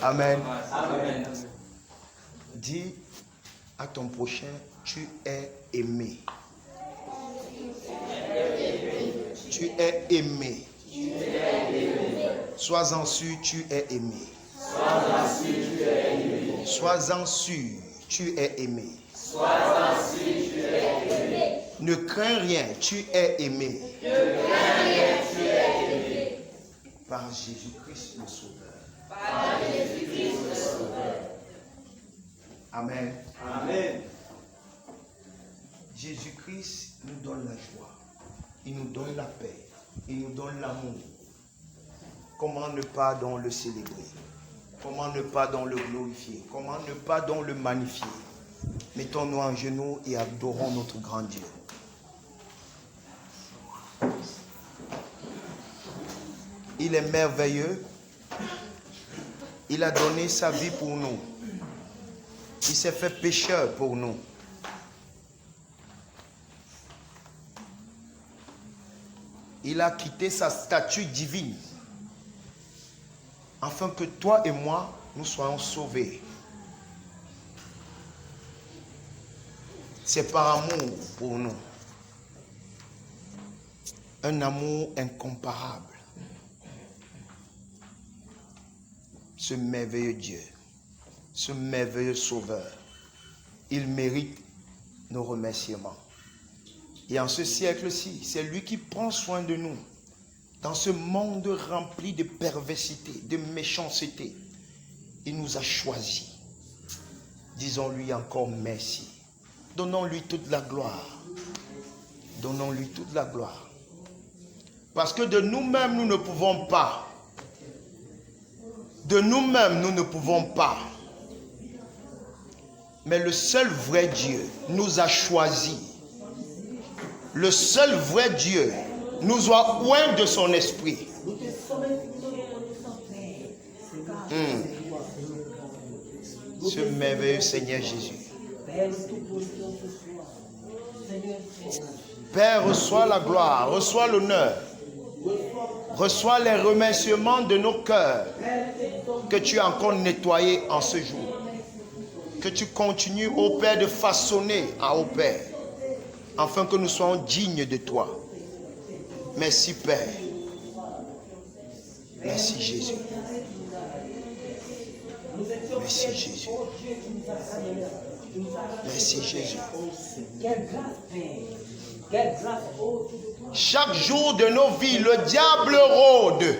Amen. Amen. Dis à ton prochain, tu es aimé. Tu es aimé. Sois-en sûr, tu es aimé. Sois-en sûr, tu es aimé. Ne crains rien, tu es aimé. Par Jésus-Christ le Sauveur. Par Jésus-Christ le Sauveur. Amen. Amen. Jésus-Christ nous donne la joie. Il nous donne la paix. Il nous donne l'amour. Comment ne pas donc le célébrer? Comment ne pas donc le glorifier? Comment ne pas donc le magnifier? Mettons-nous en genoux et adorons notre grand Dieu. Il est merveilleux. Il a donné sa vie pour nous. Il s'est fait pécheur pour nous. Il a quitté sa statue divine afin que toi et moi, nous soyons sauvés. C'est par amour pour nous. Un amour incomparable. Ce merveilleux Dieu, ce merveilleux Sauveur, il mérite nos remerciements. Et en ce siècle-ci, c'est lui qui prend soin de nous. Dans ce monde rempli de perversité, de méchanceté, il nous a choisis. Disons-lui encore merci. Donnons-lui toute la gloire. Donnons-lui toute la gloire. Parce que de nous-mêmes, nous ne pouvons pas. De nous-mêmes, nous ne pouvons pas. Mais le seul vrai Dieu nous a choisis. Le seul vrai Dieu nous a oint de son esprit. Ce merveilleux Seigneur Jésus. Père, reçois la gloire, reçois l'honneur, reçois les remerciements de nos cœurs que tu as encore nettoyés en ce jour. Que tu continues, ô Père, de façonner, ô Père, afin que nous soyons dignes de toi. Merci Père. Merci Jésus. Merci Jésus. Merci Jésus. Chaque jour de nos vies, le diable rôde.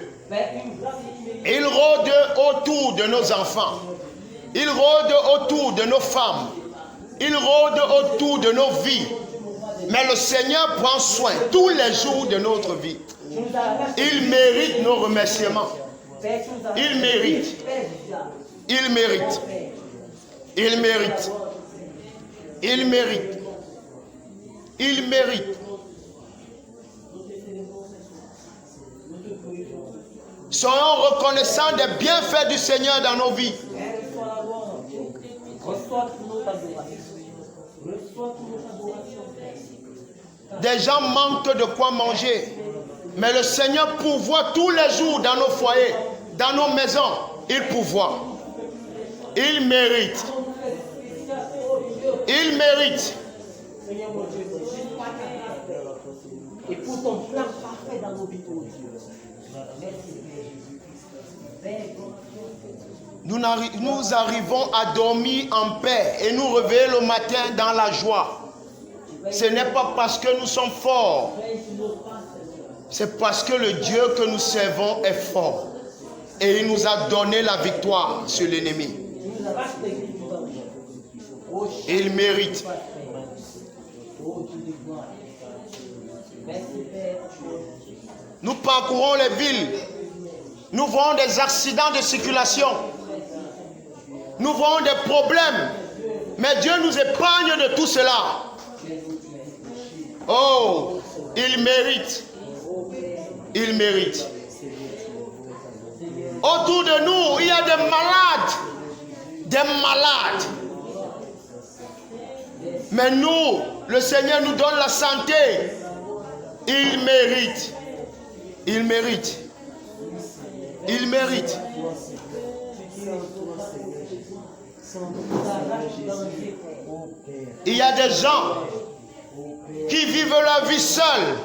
Il rôde autour de nos enfants. Il rôde autour de nos femmes. Il rôde autour de nos vies. Mais le Seigneur prend soin tous les jours de notre vie. Il mérite nos remerciements. Il mérite. Il mérite. Il mérite. Il mérite. Il mérite. Soyons reconnaissants des bienfaits du Seigneur dans nos vies. Des gens manquent de quoi manger. Mais le Seigneur pourvoit tous les jours dans nos foyers, dans nos maisons. Il pourvoit. Il mérite. Il mérite. Et pour ton plan parfait dans nos vies, oh Dieu. Nous arrivons à dormir en paix et nous réveiller le matin dans la joie. Ce n'est pas parce que nous sommes forts. C'est parce que le Dieu que nous servons est fort. Et il nous a donné la victoire sur l'ennemi. Il mérite. Nous parcourons les villes. Nous voyons des accidents de circulation. Nous voyons des problèmes. Mais Dieu nous épargne de tout cela. Oh, il mérite. Il mérite. Autour de nous, il y a des malades. Des malades. Mais nous, le Seigneur nous donne la santé. Il mérite. Il mérite. Il mérite. Il y a des gens qui vivent leur vie seuls,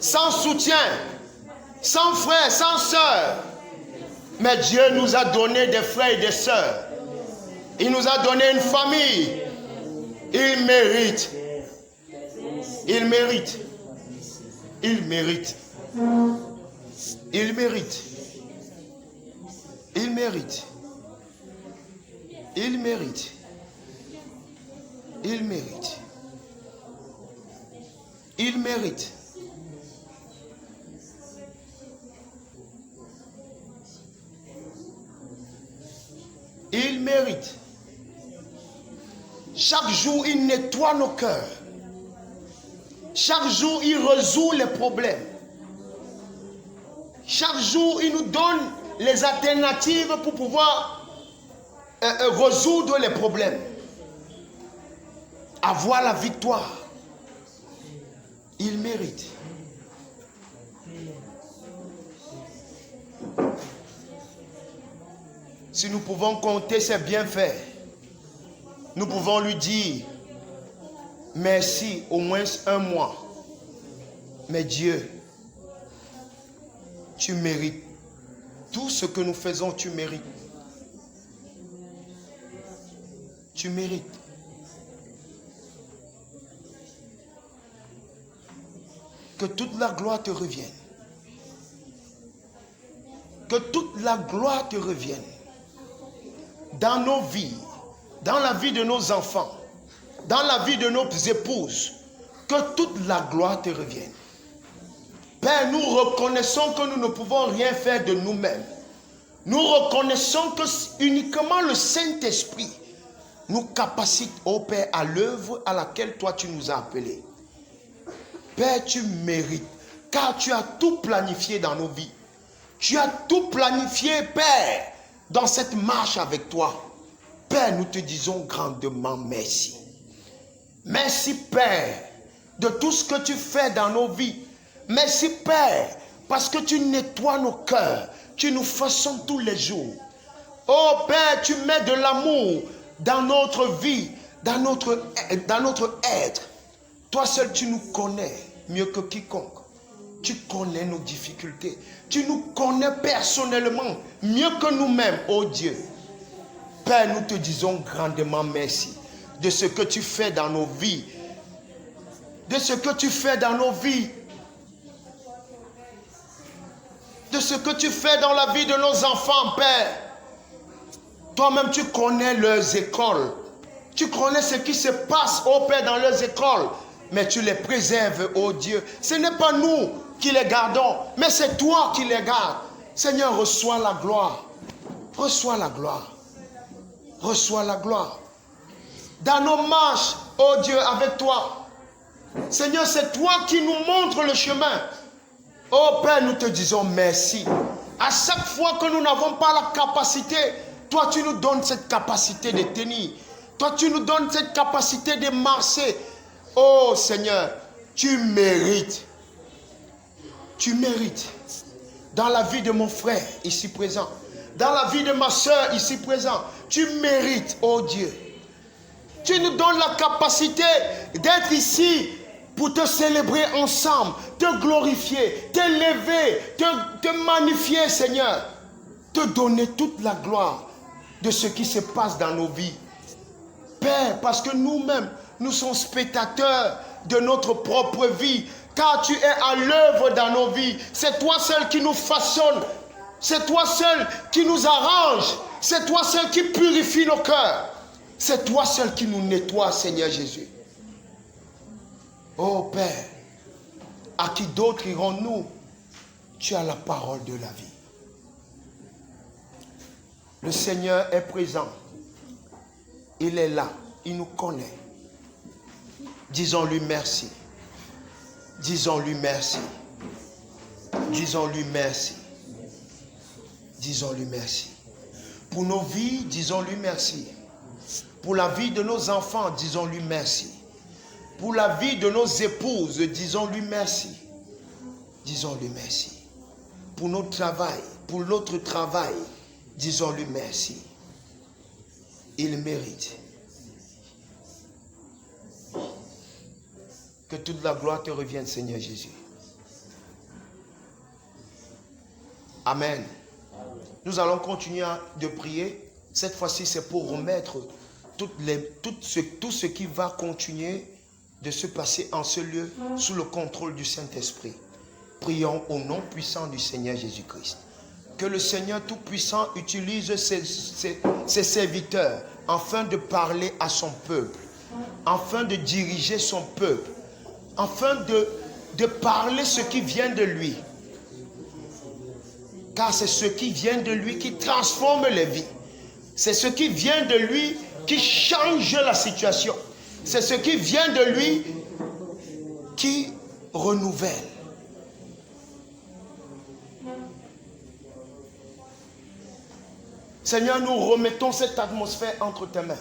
sans soutien, sans frères, sans sœurs. Mais Dieu nous a donné des frères et des sœurs. Il nous a donné une famille. Il mérite. Il mérite. Il mérite. Il mérite. Il mérite. Il mérite. Il mérite. Il mérite. Il mérite. Chaque jour, il nettoie nos cœurs. Chaque jour, il résout les problèmes. Chaque jour, il nous donne les alternatives pour pouvoir résoudre les problèmes. Avoir la victoire. Il mérite. Si nous pouvons compter ses bienfaits, nous pouvons lui dire merci au moins un mois. Mais Dieu, tu mérites. Tout ce que nous faisons, tu mérites. Tu mérites. Que toute la gloire te revienne. Que toute la gloire te revienne. Dans nos vies, dans la vie de nos enfants, dans la vie de nos épouses, que toute la gloire te revienne. Père, nous reconnaissons que nous ne pouvons rien faire de nous-mêmes. Nous reconnaissons que uniquement le Saint-Esprit nous capacite, ô Père, à l'œuvre à laquelle toi tu nous as appelés. Père, tu mérites, car tu as tout planifié dans nos vies. Tu as tout planifié, Père, dans cette marche avec toi. Père, nous te disons grandement merci. Merci, Père, de tout ce que tu fais dans nos vies. Merci, Père, parce que tu nettoies nos cœurs. Tu nous façonnes tous les jours. Oh, Père, tu mets de l'amour dans notre vie, dans notre être. Toi seul, tu nous connais mieux que quiconque. Tu connais nos difficultés. Tu nous connais personnellement mieux que nous-mêmes, oh Dieu. Père, nous te disons grandement merci de ce que tu fais dans nos vies. De ce que tu fais dans nos vies. De ce que tu fais dans la vie de nos enfants, Père. Toi-même, tu connais leurs écoles. Tu connais ce qui se passe, oh Père, dans leurs écoles. Mais tu les préserves, oh Dieu. Ce n'est pas nous qui les gardons, mais c'est toi qui les gardes. Seigneur, reçois la gloire. Reçois la gloire. Reçois la gloire. Dans nos marches, oh Dieu, avec toi. Seigneur, c'est toi qui nous montres le chemin. Oh Père, nous te disons merci. À chaque fois que nous n'avons pas la capacité, toi tu nous donnes cette capacité de tenir. Toi tu nous donnes cette capacité de marcher. Oh Seigneur, tu mérites. Tu mérites. Dans la vie de mon frère ici présent, dans la vie de ma soeur ici présent, tu mérites, oh Dieu. Tu nous donnes la capacité d'être ici pour te célébrer ensemble, te glorifier, t'élever, te magnifier, Seigneur. Te donner toute la gloire de ce qui se passe dans nos vies. Père, parce que nous-mêmes, nous sommes spectateurs de notre propre vie, car tu es à l'œuvre dans nos vies. C'est toi seul qui nous façonne. C'est toi seul qui nous arrange. C'est toi seul qui purifie nos cœurs. C'est toi seul qui nous nettoie, Seigneur Jésus. Oh Père, à qui d'autre irons-nous? Tu as la parole de la vie. Le Seigneur est présent. Il est là. Il nous connaît. Disons-lui merci. Disons-lui merci. Disons-lui merci. Disons-lui merci. Pour nos vies, disons-lui merci. Pour la vie de nos enfants, disons-lui merci. Pour la vie de nos épouses, disons-lui merci. Disons-lui merci. Pour notre travail, pour notre travail, disons-lui merci. Il mérite. Que toute la gloire te revienne, Seigneur Jésus. Amen. Nous allons continuer de prier. Cette fois-ci, c'est pour remettre tout ce qui va continuer de se passer en ce lieu sous le contrôle du Saint-Esprit. prions au nom puissant du Seigneur Jésus-Christ. Que le Seigneur Tout-Puissant utilise ses serviteurs afin de parler à son peuple, afin de diriger son peuple, afin de parler ce qui vient de lui. Car c'est ce qui vient de lui qui transforme les vies. C'est ce qui vient de lui qui change la situation. C'est ce qui vient de lui qui renouvelle. Seigneur, nous remettons cette atmosphère entre tes mains.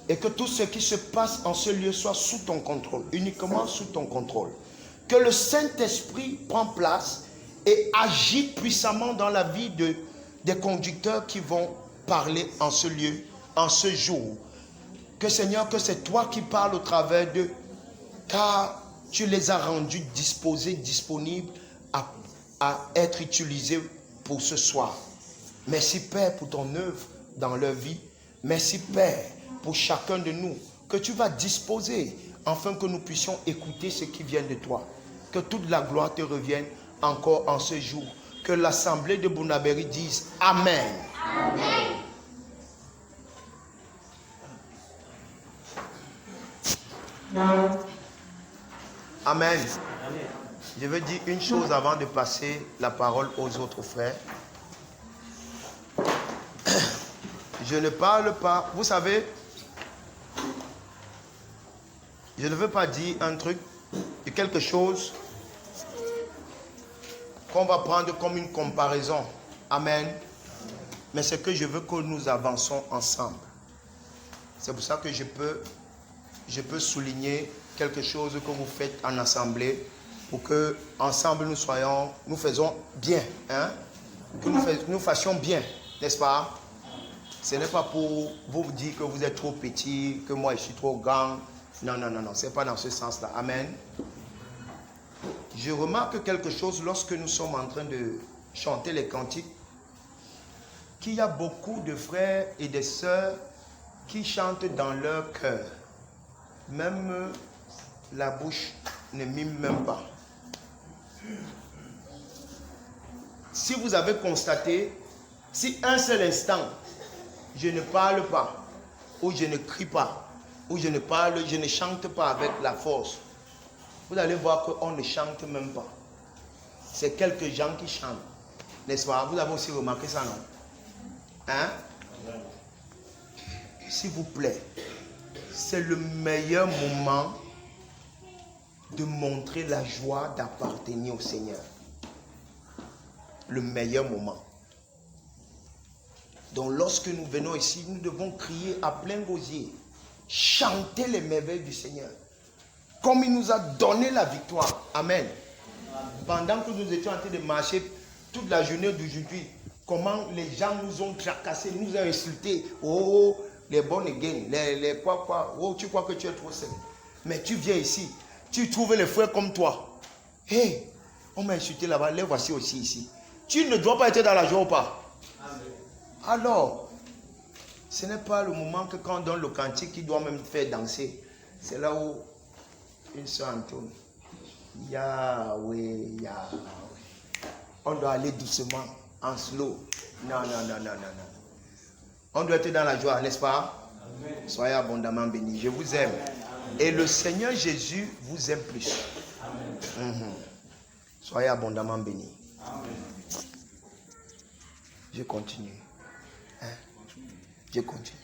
Et que tout ce qui se passe en ce lieu soit sous ton contrôle, uniquement sous ton contrôle. Que le Saint-Esprit prenne place et agit puissamment dans la vie des conducteurs qui vont parler en ce lieu, en ce jour. Que Seigneur, que c'est toi qui parles au travers d'eux, car tu les as rendus disposés, disponibles à être utilisés pour ce soir. Merci Père pour ton œuvre dans leur vie. Merci Père pour chacun de nous que tu vas disposer afin que nous puissions écouter ce qui vient de toi. Que toute la gloire te revienne encore en ce jour. Que l'assemblée de Bunaberi dise Amen. Amen. Amen. Amen. Je veux dire une chose avant de passer la parole aux autres frères. Je ne parle pas, vous savez, je ne veux pas dire un truc, quelque chose qu'on va prendre comme une comparaison. Amen. Mais c'est que je veux que nous avançons ensemble. C'est pour ça que je peux souligner quelque chose que vous faites en assemblée pour que ensemble nous faisons bien, hein? Que nous fassions bien, n'est-ce pas? Ce n'est pas pour vous dire que vous êtes trop petit, que moi je suis trop grand. Non, non, non, non, ce n'est pas dans ce sens-là. Amen. Je remarque quelque chose lorsque nous sommes en train de chanter les cantiques, qu'il y a beaucoup de frères et de sœurs qui chantent dans leur cœur. Même la bouche ne mime même pas. Si vous avez constaté, si un seul instant, je ne parle pas, ou je ne crie pas, ou je ne chante pas avec la force, vous allez voir qu'on ne chante même pas. C'est quelques gens qui chantent. N'est-ce pas? Vous avez aussi remarqué ça, non? Hein? S'il vous plaît, c'est le meilleur moment de montrer la joie d'appartenir au Seigneur. Le meilleur moment. Donc lorsque nous venons ici, nous devons crier à plein gosier, chanter les merveilles du Seigneur, comme il nous a donné la victoire. Amen. Pendant que nous étions en train de marcher toute la journée d'aujourd'hui, comment les gens nous ont tracassés, nous ont insultés. Oh, les born again, les quoi, oh, tu crois que tu es trop seul. Mais tu viens ici, tu trouves les frères comme toi. Hé, on m'a insulté là-bas, les voici aussi ici. Tu ne dois pas être dans la joie ou pas? Alors, ce n'est pas le moment que quand on donne le cantique qui doit même faire danser. C'est là où une sœur entonne. Yahweh, Yahweh. On doit aller doucement, en slow. Non, non, non, non, non, non. On doit être dans la joie, n'est-ce pas? Amen. Soyez abondamment bénis. Je vous aime. Et le Seigneur Jésus vous aime plus. Amen. Soyez abondamment bénis. Amen. Je continue. Hein? Je continue.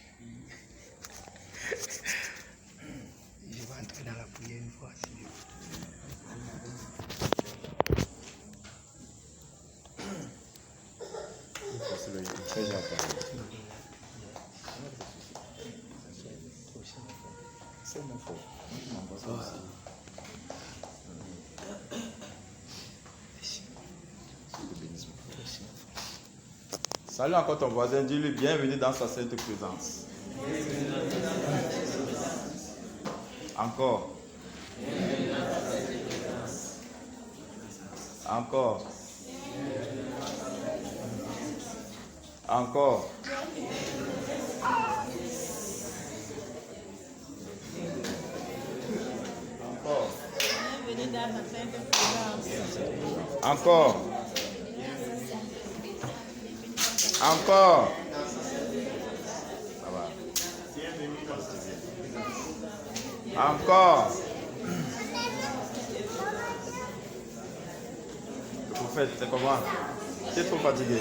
Je vais entrer dans la prière une fois. Salut encore ton voisin, dis-lui bienvenue dans sa sainte présence. Encore. Encore. Encore. Encore. dans sa sainte présence. Encore. Encore. Ça va. Encore. Le prophète, c'est comment? Tu es trop fatigué.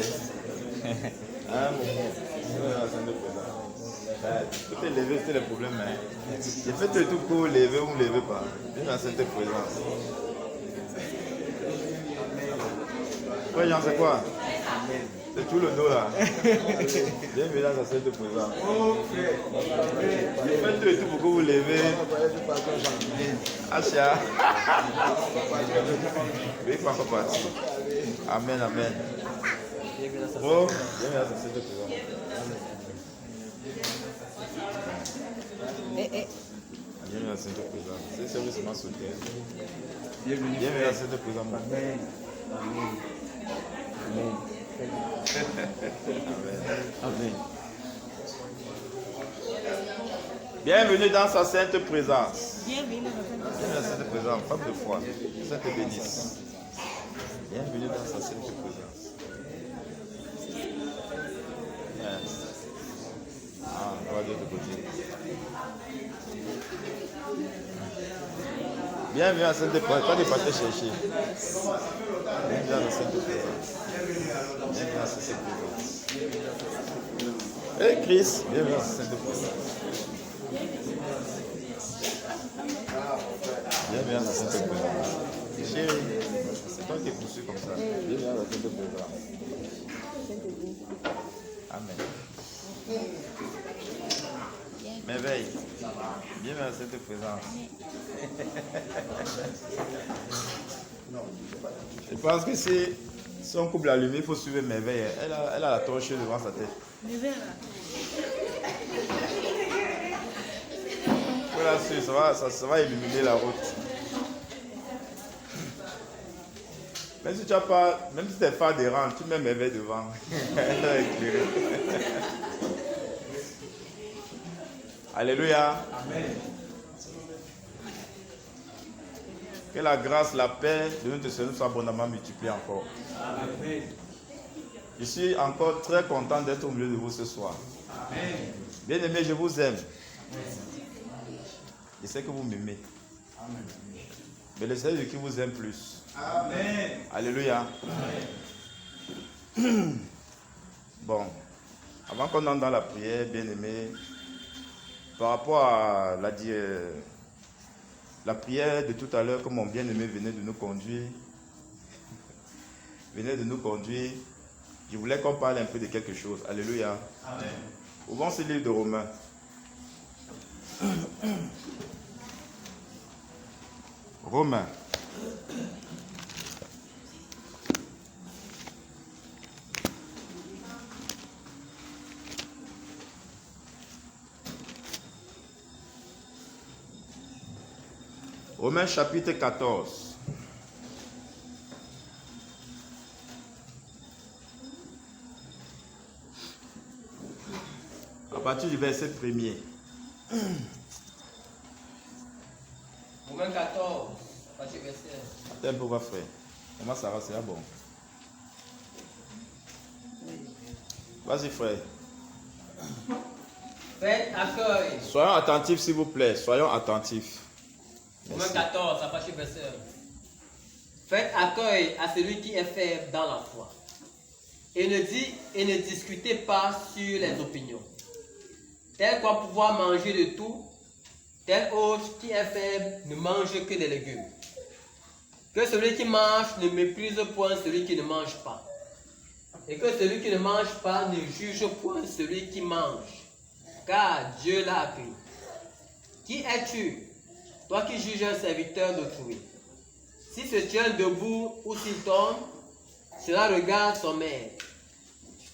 Hein, tu peux te lever, c'est le problème. Hein. J'ai fait tout pour vous lever ou ne me levez pas. Viens dans cette présence. Ouais, Jean, c'est quoi? C'est tout le dos là. Bienvenue dans cette présence. J'ai fait tout pour que vous levez. Acha. Oui, pas encore parti. Amen, amen. Oh, bienvenue dans cette présence. Bienvenue dans cette présence. C'est service m'a sauté. Bienvenue dans cette présence. Amen. Amen. Amen. Bienvenue dans sa sainte présence. Bienvenue Bienvenue dans sa sainte présence. Femme de foi. Sainte bénisse. Bienvenue dans sa sainte présence. Yes. Ah, on va de l'autre côté. Bienvenue à cette présence. Pas de partir chercher. Bienvenue dans la sainte présence. Bienvenue dans sa sainte présence. Hey Chris, bienvenue dans sa sainte présence. Bienvenue dans sa sainte présence. Chérie, c'est toi qui es poussé comme ça. Bienvenue dans la sainte présence. Amen. Merveille. Bienvenue dans cette présence. Je pense que si son couple allumé, il faut suivre Merveille. Elle a la torche devant sa tête. Voilà, ça va illuminer la route. Même si tu n'as pas, même si tes phares dérangent, tu mets Merveille devant. Elle va éclairer. Alléluia. Amen. Que la grâce, la paix de notre Seigneur soit abondamment multipliée encore. Amen. Je suis encore très content d'être au milieu de vous ce soir. Amen. Bien-aimés, je vous aime. Je sais que vous m'aimez. Amen. Mais le Seigneur qui vous aime plus. Amen. Alléluia. Amen. Bon, avant qu'on entre dans la prière, bien-aimés, par rapport à la prière de tout à l'heure, que mon bien-aimé venait de nous conduire, je voulais qu'on parle un peu de quelque chose. Alléluia. Amen. Ouvrons ce livre de Romains. Romains. Romains chapitre 14. À partir du verset 1er. Romains 14, partie verset. Attends un peu, va frère. Comment ça va, c'est là bon. Vas-y frère. Faites accueil. Soyons attentifs s'il vous plaît. Soyons attentifs. Romains 14, à partir verset 1. Faites accueil à celui qui est faible dans la foi. Et ne discutez pas sur les opinions. Tel quoi pouvoir manger de tout, tel autre qui est faible ne mange que des légumes. Que celui qui mange ne méprise point celui qui ne mange pas. Et que celui qui ne mange pas ne juge point celui qui mange. Car Dieu l'a appris. Qui es-tu, toi qui juges un serviteur d'autrui? S'il se tient debout ou s'il tombe, cela regarde son maître.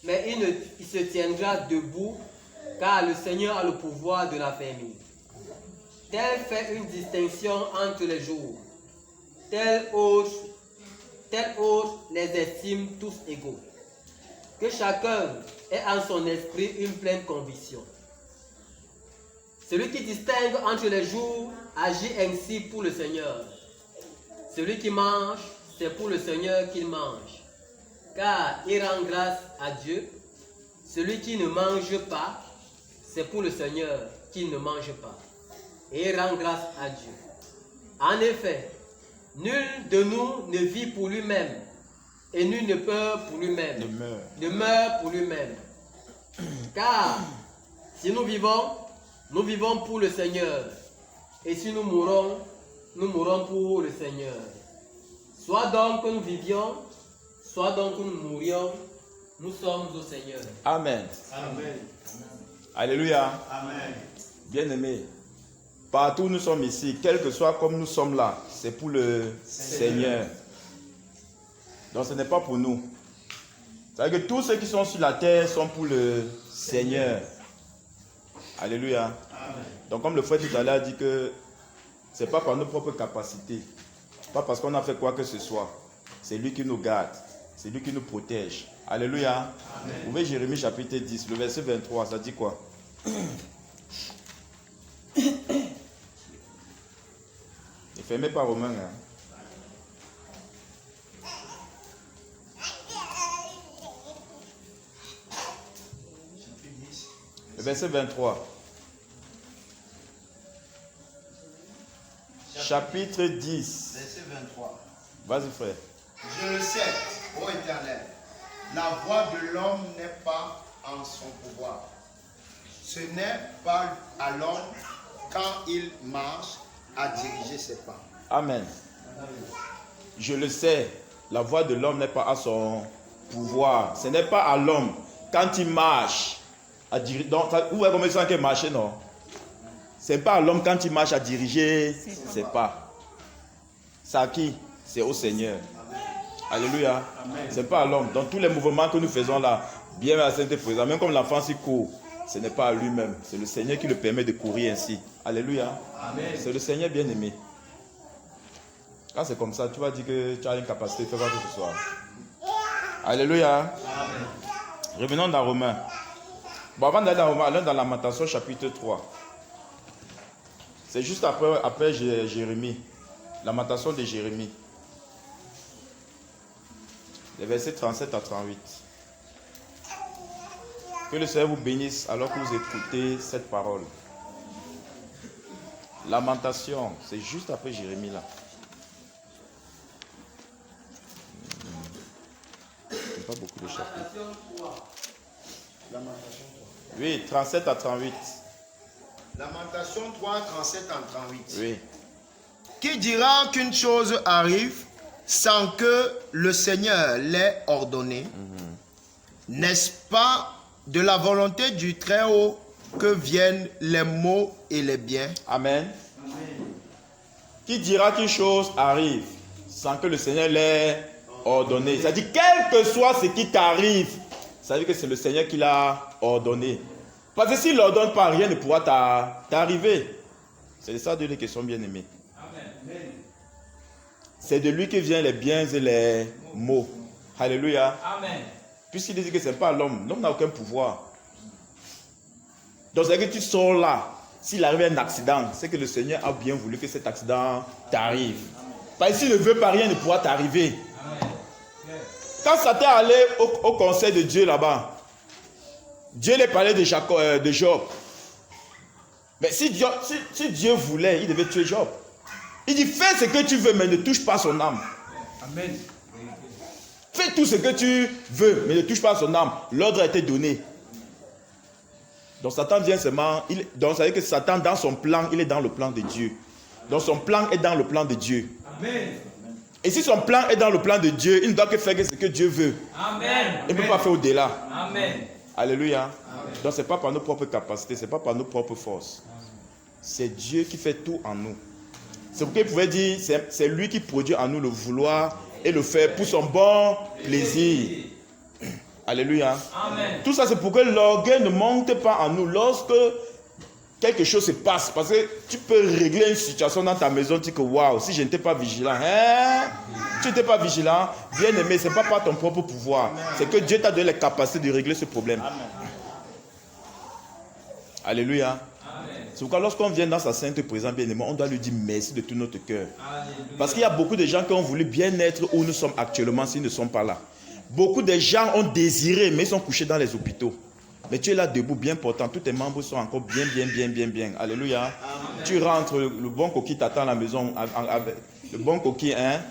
Mais il se tiendra debout, car le Seigneur a le pouvoir de l'affermir. Tel fait une distinction entre les jours. Tel autre les estime tous égaux. Que chacun ait en son esprit une pleine conviction. Celui qui distingue entre les jours agit ainsi pour le Seigneur. Celui qui mange, c'est pour le Seigneur qu'il mange, car il rend grâce à Dieu. Celui qui ne mange pas, c'est pour le Seigneur qu'il ne mange pas, et il rend grâce à Dieu. En effet, nul de nous ne vit pour lui-même, et nul ne meurt pour lui-même. Ne meurt pour lui-même. Car si nous vivons pour le Seigneur, et si nous mourons pour le Seigneur. Soit donc que nous vivions, soit donc que nous mourions, nous sommes au Seigneur. Amen. Amen. Alléluia. Amen. Bien-aimés, partout où nous sommes ici, quel que soit comme nous sommes là, c'est pour le Seigneur. Donc ce n'est pas pour nous. C'est-à-dire que tous ceux qui sont sur la terre sont pour le Seigneur. Alléluia. Amen. Donc comme le frère tout à l'heure a dit que ce n'est pas par nos propres capacités, pas parce qu'on a fait quoi que ce soit. C'est lui qui nous garde, c'est lui qui nous protège. Alléluia. Amen. Vous voyez Jérémie chapitre 10, le verset 23, ça dit quoi? Ne fermez pas Romains. Hein. Le verset 23. Chapitre 10. Verset 23. Vas-y frère. Je le sais, ô Éternel, la voix de l'homme n'est pas en son pouvoir. Ce n'est pas à l'homme, quand il marche, à diriger ses pas. Amen. Je le sais, la voix de l'homme n'est pas à son pouvoir. Ce n'est pas à l'homme, quand il marche, à diriger. Donc, vous voyez comment il sent qu'il marche, non? Ce n'est pas à l'homme quand il marche à diriger ses pas. C'est à qui? C'est au Seigneur. Alléluia. Ce n'est pas à l'homme. Dans tous les mouvements que nous faisons là, bien à la Sainte Présence, même comme l'enfant s'y court, ce n'est pas à lui-même. C'est le Seigneur qui le permet de courir ainsi. Alléluia. C'est le Seigneur bien-aimé. Quand c'est comme ça, tu vas dire que tu as une capacité de faire quoi que ce soit. Alléluia. Revenons dans Romains. Bon, avant d'aller dans Romains, allons dans Lamentation chapitre 3. C'est juste après Jérémie. Lamentation de Jérémie. Les versets 37 à 38. Que le Seigneur vous bénisse alors que vous écoutez cette parole. Lamentation, c'est juste après Jérémie là. Il n'y a pas beaucoup de chapitres. Lamentation 3. Oui, 37 à 38. Lamentation 3, 37 à 38. Oui. Qui dira qu'une chose arrive sans que le Seigneur l'ait ordonné? N'est-ce pas de la volonté du Très-Haut que viennent les maux et les biens? Amen. Qui dira qu'une chose arrive sans que le Seigneur l'ait ordonné? C'est-à-dire, quel que soit ce qui t'arrive, ça veut dire que c'est le Seigneur qui l'a ordonné. Parce que s'il ne l'ordonne pas, rien ne pourra t'arriver. C'est ça de les questions bien aimées. C'est de lui que viennent les biens et les maux. Alléluia. Amen. Puisqu'il dit que ce n'est pas l'homme. L'homme n'a aucun pouvoir. Donc c'est que tu sors là. S'il arrive un accident, c'est que le Seigneur a bien voulu que cet accident t'arrive. Parce que s'il ne veut pas, rien ne pourra t'arriver. Quand Satan allait au conseil de Dieu là-bas, Dieu lui parlait de Job. Mais si Dieu voulait, il devait tuer Job. Il dit, fais ce que tu veux, mais ne touche pas son âme. Amen. Fais tout ce que tu veux, mais ne touche pas son âme. L'ordre a été donné. Donc Satan vient seulement, donc ça veut dire que Satan dans son plan, il est dans le plan de Dieu. Donc son plan est dans le plan de Dieu. Amen. Et si son plan est dans le plan de Dieu, il ne doit que faire ce que Dieu veut. Amen. Il ne peut pas faire au-delà. Amen. Alléluia. Amen. Donc ce n'est pas par nos propres capacités, ce n'est pas par nos propres forces. C'est Dieu qui fait tout en nous. C'est pourquoi il pouvait dire, c'est lui qui produit en nous le vouloir et le faire pour son bon plaisir. Alléluia. Amen. Tout ça, c'est pour que l'orgueil ne monte pas en nous lorsque quelque chose se passe. Parce que tu peux régler une situation dans ta maison, tu dis que waouh, si je n'étais pas vigilant, tu n'étais pas vigilant, bien aimé, ce n'est pas par ton propre pouvoir. C'est que Dieu t'a donné la capacité de régler ce problème. Amen. Alléluia. Amen. C'est pourquoi lorsqu'on vient dans sa sainte présence, bien aimé, on doit lui dire merci de tout notre cœur. Parce qu'il y a beaucoup de gens qui ont voulu bien être où nous sommes actuellement s'ils ne sont pas là. Beaucoup de gens ont désiré, mais ils sont couchés dans les hôpitaux. Mais tu es là debout, bien portant. Tous tes membres sont encore bien. Alléluia. Amen. Tu rentres, le bon coquille t'attend à la maison. Le bon coquille, hein.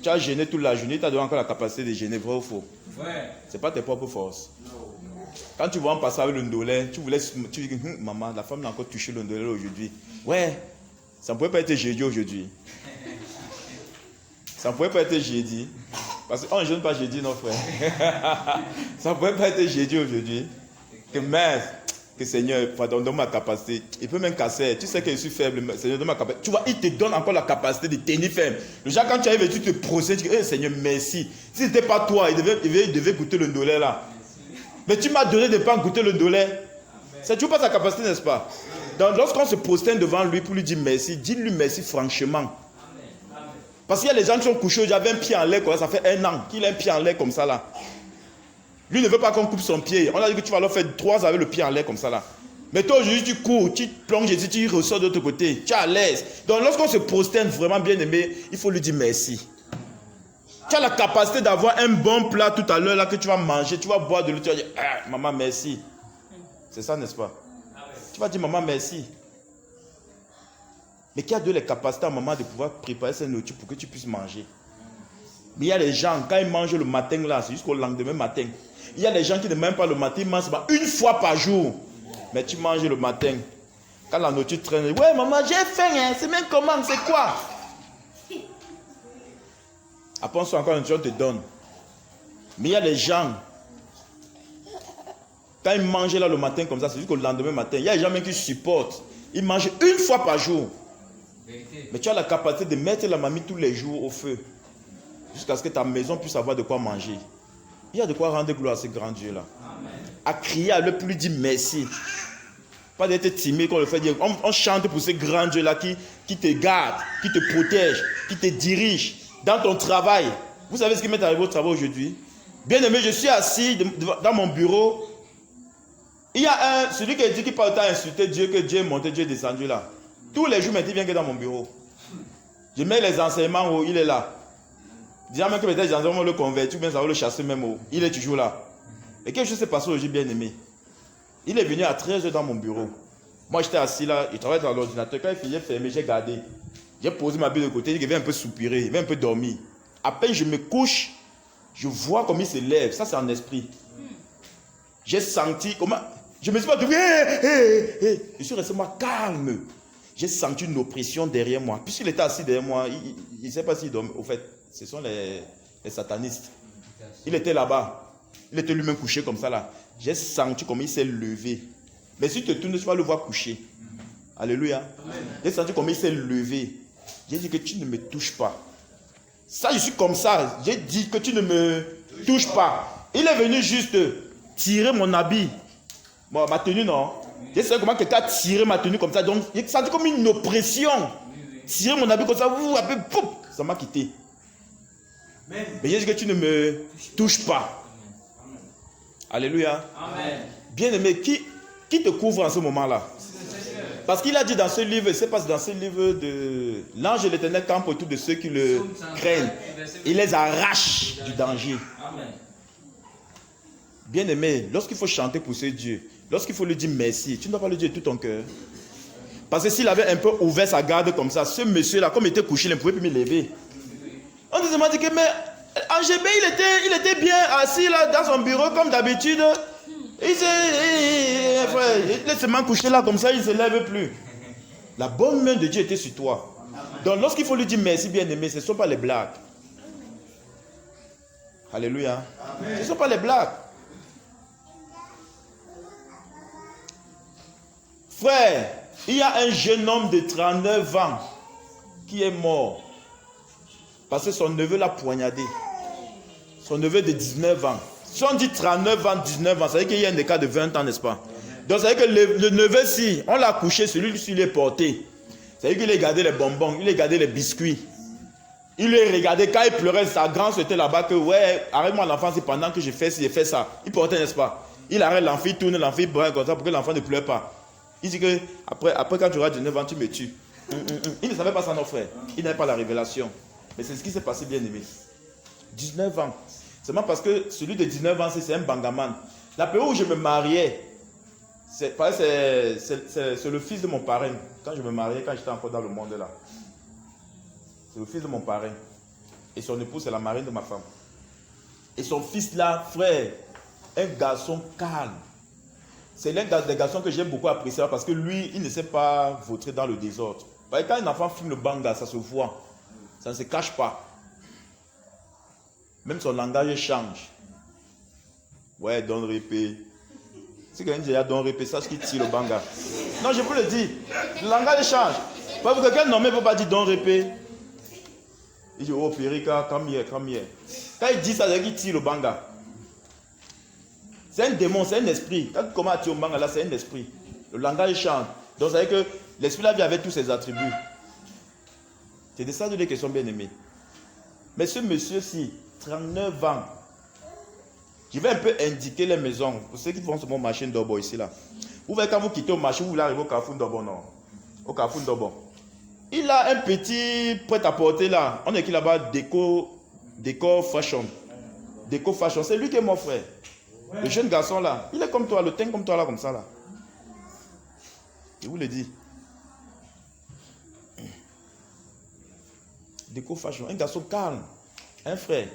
Tu as gêné toute la journée, tu as donné encore la capacité de gêner, vrai ou faux? Ce n'est pas tes propres forces. Quand tu vois en passer avec le ndolé, tu dis, maman, la femme n'a encore touché le ndolé aujourd'hui. Ouais, ça ne pouvait pas être jeudi aujourd'hui. Ça ne pouvait pas être jeudi. Parce qu'on ne jeûne pas jeudi, non, frère. Ça ne pouvait pas être jeudi aujourd'hui. Que Seigneur, donne ma capacité. Il peut même casser. Tu sais que je suis faible. Seigneur, donne ma capacité. Tu vois, il te donne encore la capacité de tenir ferme. Déjà, quand tu arrives et tu te procèdes, tu dis, hey, Seigneur, merci. Si ce n'était pas toi, il devait goûter le ndolé là. Mais tu m'as donné de ne pas goûter le ndolé. C'est toujours pas sa capacité, n'est-ce pas? Donc, lorsqu'on se prosterne devant lui pour lui dire merci, dis-lui merci franchement. Parce qu'il y a les gens qui sont couchés, j'avais un pied en l'air, ça fait 1 an qu'il a un pied en l'air comme ça là. Lui ne veut pas qu'on coupe son pied. On a dit que tu vas leur faire 3 avec le pied en l'air comme ça là. Mais toi aujourd'hui tu cours, tu plonges ici, tu ressors de l'autre côté. Tu es à l'aise. Donc lorsqu'on se prosterne vraiment bien aimé, il faut lui dire merci. Tu as la capacité d'avoir un bon plat tout à l'heure là que tu vas manger, tu vas boire de l'eau, tu vas dire ah, maman merci. C'est ça n'est-ce pas? Tu vas dire maman merci. Mais qui a donné les capacités à maman de pouvoir préparer cette nourriture pour que tu puisses manger? Mais il y a des gens, quand ils mangent le matin là, c'est jusqu'au lendemain matin. Il y a des gens qui ne mangent pas le matin, ils mangent une fois par jour. Mais tu manges le matin. Quand la nourriture traîne, ouais maman j'ai faim, hein. C'est même comment, c'est quoi? Après on soit encore une chose te donne. Mais il y a des gens, quand ils mangent là le matin comme ça, c'est jusqu'au lendemain matin. Il y a des gens même qui supportent. Ils mangent une fois par jour. Mais tu as la capacité de mettre la mamie tous les jours au feu. Jusqu'à ce que ta maison puisse avoir de quoi manger. Il y a de quoi rendre gloire à ce grand Dieu là. À crier à lui pour lui dire merci. Pas d'être timide qu'on le fait dire. On chante pour ce grand Dieu là qui te garde, qui te protège, qui te dirige dans ton travail. Vous savez ce qui m'est arrivé au travail aujourd'hui? Bien aimé, je suis assis dans mon bureau. Il y a celui qui a dit qu'il parle autant insulter Dieu que Dieu est monté, Dieu est descendu là. Tous les jours, il vient que dans mon bureau. Je mets les enseignements où il est là. Disant même que peut-être les enseignements le convertir, ou bien ça va le chasser même où. Il est toujours là. Et quelque chose s'est passé aujourd'hui, bien aimé. Il est venu à 13h dans mon bureau. Moi, j'étais assis là, il travaillait dans l'ordinateur. Quand il finit fermé, j'ai gardé. J'ai posé ma bille de côté, il va un peu soupirer, il va un peu dormir. À peine je me couche, je vois comme il se lève. Ça, c'est en esprit. J'ai senti comment. Je me suis pas dit, je suis resté moi calme. J'ai senti une oppression derrière moi. Puisqu'il était assis derrière moi, il ne sait pas s'il dormait. Au fait, ce sont les satanistes. Il était là-bas. Il était lui-même couché comme ça là. J'ai senti comme il s'est levé. Mais si tu te tournes, tu vas le voir couché. Alléluia. J'ai senti comme il s'est levé. J'ai dit que tu ne me touches pas. Ça, je suis comme ça. J'ai dit que tu ne me touches pas. Il est venu juste tirer mon habit. Bon, ma tenue, non. J'ai senti comment quelqu'un a tiré ma tenue comme ça. Donc, j'ai senti comme une oppression. Tirer mon habit comme ça, ça m'a quitté. Mais j'ai dit que tu ne me touches pas. Alléluia. Amen. Bien aimé, qui te couvre en ce moment-là? Parce qu'il a dit dans ce livre, c'est pas dans ce livre de l'ange de l'Éternel campe autour de ceux qui le craignent. Il les arrache du danger. Bien aimé, lorsqu'il faut chanter pour ce Dieu, lorsqu'il faut lui dire merci, tu ne dois pas lui dire tout ton cœur. Parce que s'il avait un peu ouvert sa garde comme ça, ce monsieur-là, comme il était couché, il ne pouvait plus me lever. On nous a dit que, mais Angébé, il était bien assis là dans son bureau comme d'habitude. Il se met couché là comme ça, il ne se lève plus. La bonne main de Dieu était sur toi. Donc lorsqu'il faut lui dire merci, bien aimé, ce ne sont pas les blagues. Alléluia. Amen. Ce ne sont pas les blagues. Frère, il y a un jeune homme de 39 ans qui est mort parce que son neveu l'a poignardé. Son neveu de 19 ans. Si on dit 39 ans, 19 ans, ça veut dire qu'il y a un écart de 20 ans, n'est-ce pas? Donc ça veut dire que le neveu, si on l'a couché, celui-ci il est porté. Ça veut dire qu'il a gardé les bonbons, il a gardé les biscuits. Il lui a regardé, quand il pleurait, sa grand-sœur était là-bas, que ouais, arrête-moi l'enfant, c'est pendant que je fais ça. Il portait, n'est-ce pas? Il arrête l'enfant, il tourne l'enfant, il braille comme ça pour que l'enfant ne pleure pas. Il dit que après quand tu auras 19 ans, tu me tues. Il ne savait pas ça, nos frères. Il n'avait pas la révélation. Mais c'est ce qui s'est passé, bien aimé. 19 ans. Seulement parce que celui de 19 ans, c'est un bangaman. La période où je me mariais, c'est le fils de mon parrain. Quand je me mariais, quand j'étais encore dans le monde là. C'est le fils de mon parrain. Et son épouse, c'est la marraine de ma femme. Et son fils là, frère, un garçon calme. C'est l'un des garçons que j'aime beaucoup apprécier parce que lui, il ne sait pas vautrer dans le désordre. Parce que quand un enfant fume le banga, ça se voit. Ça ne se cache pas. Même son langage change. Ouais, don répé. Si quelqu'un dit don répé, sache qu'il tire le banga. Non, je vous le dis. Le langage change. Parce que quelqu'un nommé ne peut pas dire don répé. Il dit, oh, Périka, come here. Quand il dit ça, c'est qu'il tire le banga. C'est un démon, c'est un esprit. Quand tu commences à tirer le banga, là, c'est un esprit. Le langage change. Donc, ça veut dire que l'esprit là vient avec tous ses attributs. C'est de ça de les questions bien aimées. Mais ce monsieur-ci, 39 ans, je vais un peu indiquer les maisons. Pour ceux qui font ce mot marché d'Obo ici là. Vous voyez quand vous quittez au marché, vous voulez arriver au Carrefour d'Obo, non? Au Carrefour d'Obo. Il a un petit prêt-à-porter là. On est qui là-bas? Déco fashion. Déco fashion. C'est lui qui est mon frère. Ouais. Le jeune garçon là. Il est comme toi, le teint comme toi là, comme ça là. Je vous le dis. Déco fashion. Un garçon calme. Un frère.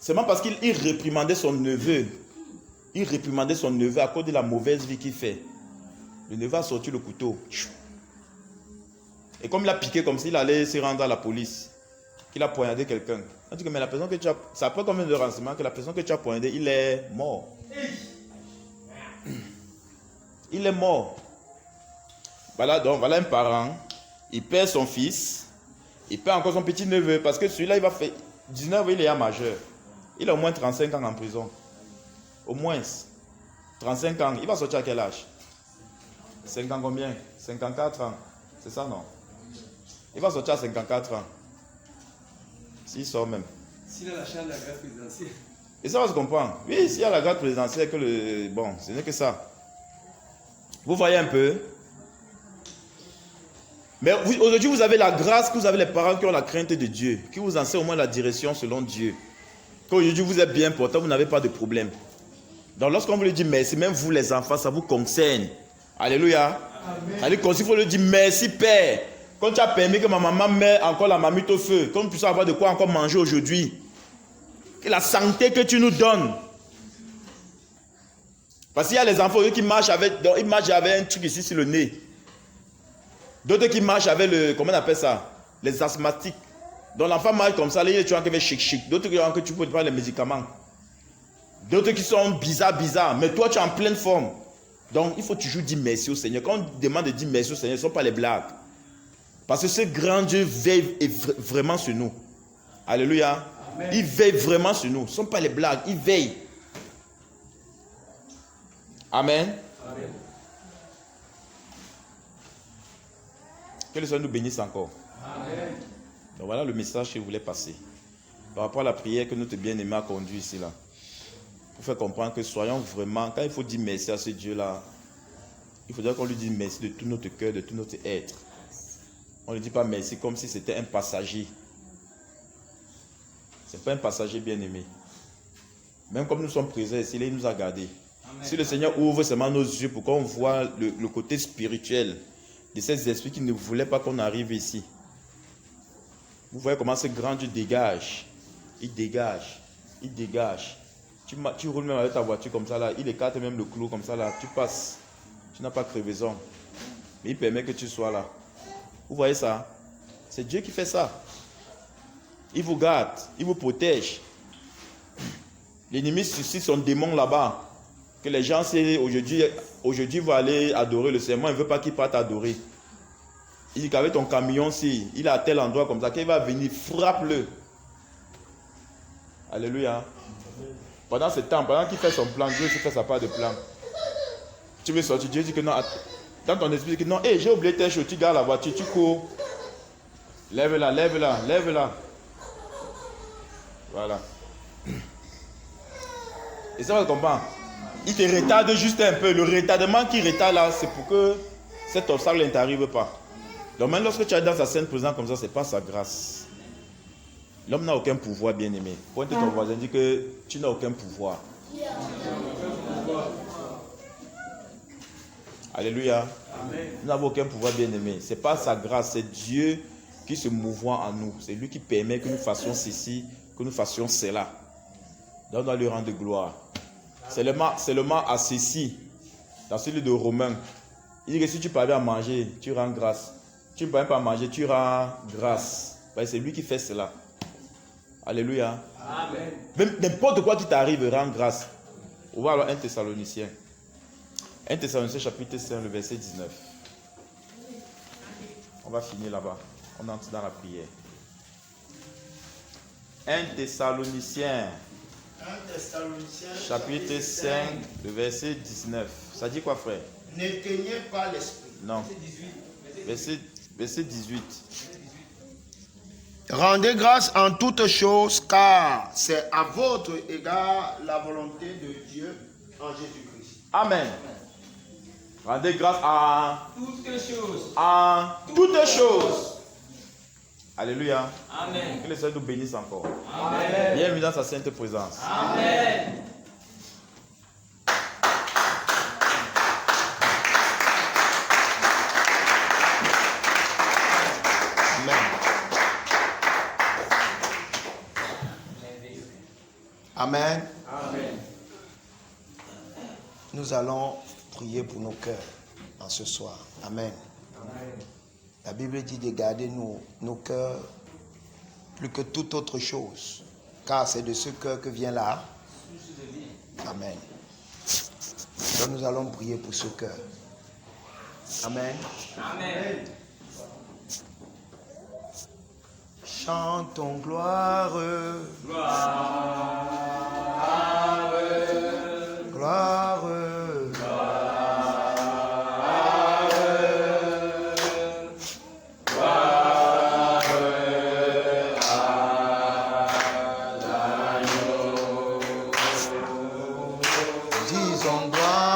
Seulement parce qu'il réprimandait son neveu. Il réprimandait son neveu à cause de la mauvaise vie qu'il fait. Le neveu a sorti le couteau. Et comme il a piqué comme s'il allait se rendre à la police, qu'il a poignardé quelqu'un. On dit que mais la personne que tu as... C'est après combien de renseignements que la personne que tu as poignardé, il est mort. Il est mort. Voilà donc, voilà un parent. Il perd son fils. Il perd encore son petit neveu. Parce que celui-là, il va faire 19 ans, il est à majeur. Il a au moins 35 ans en prison. Au moins 35 ans. Il va sortir à quel âge? 5 ans combien? 54 ans. C'est ça, non? Il va sortir à 54 ans. S'il sort même. S'il a la charge de la grâce présidentielle. Et ça va se comprendre. Oui, s'il y a la grâce présidentielle, que le... bon, ce n'est que ça. Vous voyez un peu? Mais aujourd'hui, vous avez la grâce, que vous avez les parents qui ont la crainte de Dieu, qui vous enseignent au moins la direction selon Dieu. Qu'aujourd'hui, vous êtes bien portant, vous n'avez pas de problème. Donc, lorsqu'on vous le dit merci, même vous les enfants, ça vous concerne. Alléluia. Allez, il faut le dire merci Père. Quand tu as permis que ma maman mette encore la marmite au feu, qu'on puisse avoir de quoi encore manger aujourd'hui. Que la santé que tu nous donnes. Parce qu'il y a les enfants qui marchent avec, donc, ils marchent avec un truc ici sur le nez. D'autres qui marchent avec le, comment on appelle ça? Les asthmatiques. Donc l'enfant marche comme ça, là, tu as un chic. D'autres que tu peux prendre les médicaments. D'autres qui sont bizarres. Mais toi, tu es en pleine forme. Donc, il faut toujours dire merci au Seigneur. Quand on demande de dire merci au Seigneur, ce ne sont pas les blagues. Parce que ce grand Dieu veille vraiment sur nous. Alléluia. Amen. Il veille vraiment sur nous. Ce ne sont pas les blagues. Il veille. Amen. Amen. Que le Seigneur nous bénisse encore. Amen. Donc voilà le message que je voulais passer. Par rapport à la prière que notre bien-aimé a conduit ici là. Pour faire comprendre que soyons vraiment, quand il faut dire merci à ce Dieu-là, il faudrait qu'on lui dise merci de tout notre cœur, de tout notre être. On ne dit pas merci comme si c'était un passager. Ce n'est pas un passager bien-aimé. Même comme nous sommes présents ici, il nous a gardés. Amen. Si le Seigneur ouvre seulement nos yeux pour qu'on voit le côté spirituel de ces esprits qui ne voulaient pas qu'on arrive ici. Vous voyez comment ce grand Dieu dégage. Il dégage. Tu roules même avec ta voiture comme ça là, il écarte même le clou comme ça là, tu passes, tu n'as pas crevaison. Mais il permet que tu sois là. Vous voyez ça? C'est Dieu qui fait ça. Il vous garde, il vous protège. L'ennemi suscite son démon là-bas. Que les gens, aujourd'hui vont aller adorer le Seigneur, il ne veut pas qu'ils partent adorer. Il dit qu'avec ton camion, si il est à tel endroit comme ça, qu'il va venir, frappe-le. Alléluia. Pendant ce temps, pendant qu'il fait son plan, Dieu aussi fait sa part de plan. Tu veux sortir, Dieu dit que non. Dans ton esprit, dit que non, hey, j'ai oublié tes choses, tu gardes la voiture, tu cours. Lève-la. Voilà. Et ça va comprendre. il te retarde juste un peu. Le retardement qui retarde là, c'est pour que cet obstacle ne t'arrive pas. Donc même lorsque tu es dans sa sainte présence comme ça, c'est pas sa grâce. L'homme n'a aucun pouvoir, bien aimé. Pointe ton voisin, dis que tu n'as aucun pouvoir. Alléluia. Amen. Nous n'avons aucun pouvoir, bien aimé. Ce n'est pas sa grâce, c'est Dieu qui se mouvoit en nous. C'est lui qui permet que nous fassions ceci, que nous fassions cela. Donc on doit lui rendre gloire. Seulement à ceci, dans celui de Romains, il dit que si tu parviens à manger, tu rends grâce. Tu ne parviens pas à manger, tu rends grâce. C'est lui qui fait cela. Alléluia. Amen. Même n'importe quoi qui t'arrive, rends grâce. On va alors 1 Thessaloniciens. 1 Thessaloniciens chapitre 5, le verset 19. On va finir là-bas. On entre dans la prière. 1 Thessaloniciens. Chapitre 5, le verset 19. Ça dit quoi, frère? N'éteignez pas l'esprit. Non. Verset 18. Rendez grâce en toutes choses, car c'est à votre égard la volonté de Dieu en Jésus-Christ. Amen. Rendez grâce à Toutes choses. En toutes choses. Alléluia. Amen. Que le Seigneur nous bénisse encore. Amen. Bienvenue dans sa sainte présence. Amen. Amen. Amen. Nous allons prier pour nos cœurs en ce soir. Amen. Amen. La Bible dit de garder nos cœurs plus que toute autre chose, car c'est de ce cœur que vient là. Amen. Donc nous allons prier pour ce cœur. Amen. Amen. Chantons gloire. Gloire. Gloire. Disons gloire.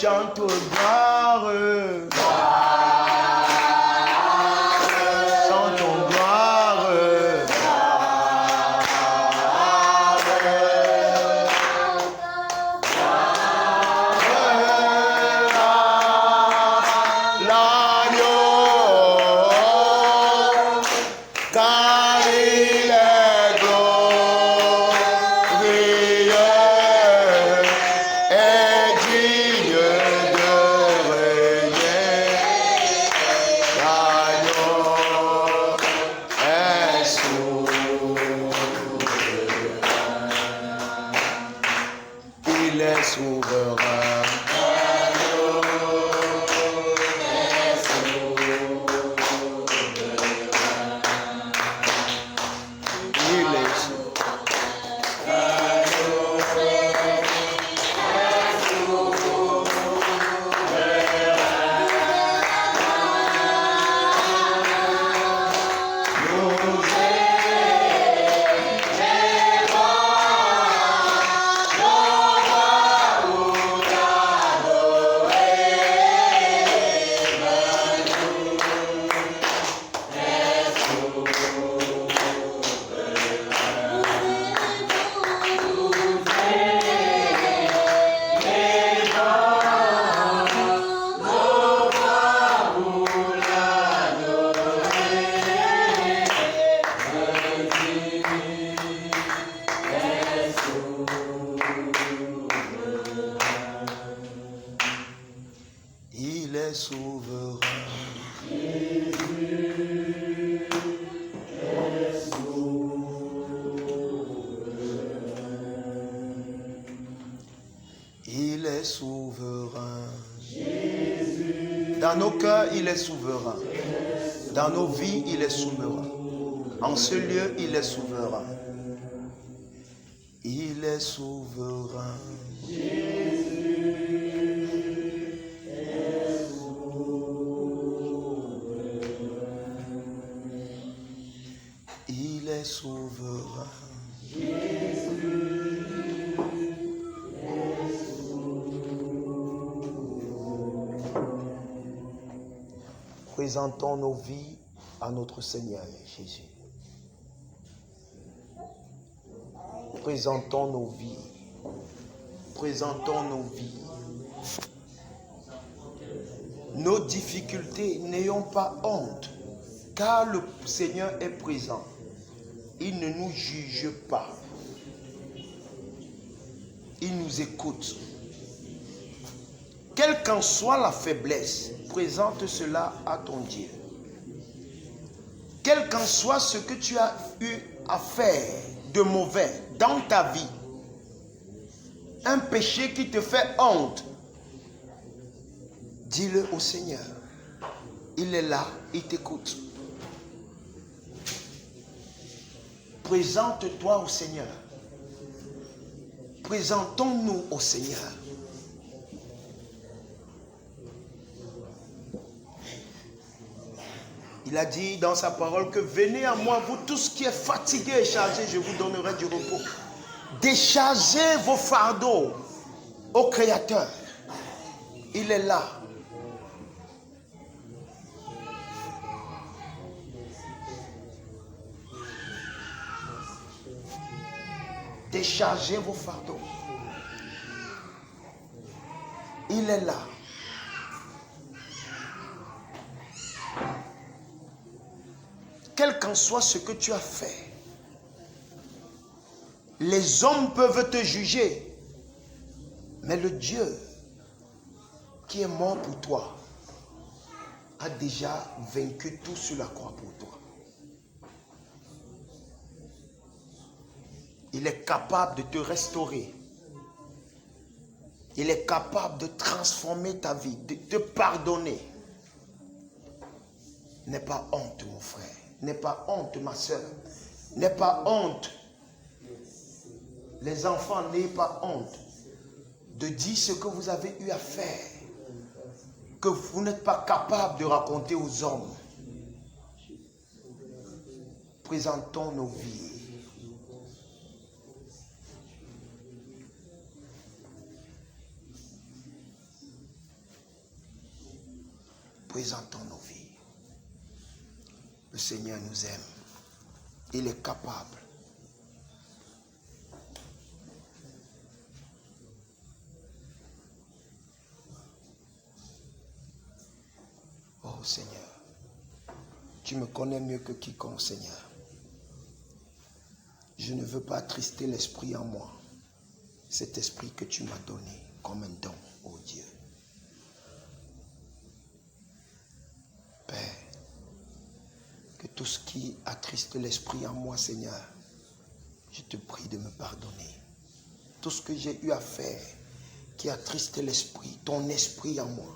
Chante gloire. Chantons gloire. L'agneau, car il est glorieux et digne de régner. L'agneau est souverain. Il est souverain. Il est souverain. Il est souverain. Il est souverain. Dans nos cœurs, il est souverain. Dans nos vies, il est souverain. En ce lieu, il est souverain. Il est souverain. Il est souverain. Présentons nos vies à notre Seigneur Jésus. Présentons nos vies. Présentons nos vies. Nos difficultés, n'ayons pas honte, car le Seigneur est présent. Il ne nous juge pas. Il nous écoute. Quelle qu'en soit la faiblesse, présente cela à ton Dieu. Quel qu'en soit ce que tu as eu à faire de mauvais dans ta vie, un péché qui te fait honte, dis-le au Seigneur. Il est là, il t'écoute. Présente-toi au Seigneur. Présentons-nous au Seigneur. Il a dit dans sa parole que venez à moi, vous tous qui êtes fatigués et chargés, je vous donnerai du repos. Déchargez vos fardeaux au Créateur. Il est là. Déchargez vos fardeaux. Il est là. Quel qu'en soit ce que tu as fait, les hommes peuvent te juger, mais le Dieu qui est mort pour toi a déjà vaincu tout sur la croix pour toi. Il est capable de te restaurer. Il est capable de transformer ta vie, de te pardonner. N'aie pas honte, mon frère. N'aie pas honte, ma soeur. N'aie pas honte. Les enfants, n'ayez pas honte de dire ce que vous avez eu à faire, que vous n'êtes pas capable de raconter aux hommes. Présentons nos vies. Présentons nos vies. Le Seigneur nous aime. Il est capable. Oh Seigneur, tu me connais mieux que quiconque, Seigneur. Je ne veux pas attrister l'esprit en moi. Cet esprit que tu m'as donné comme un don, oh Dieu. Père, que tout ce qui attriste l'esprit en moi, Seigneur, je te prie de me pardonner. Tout ce que j'ai eu à faire qui attriste l'esprit, ton esprit en moi,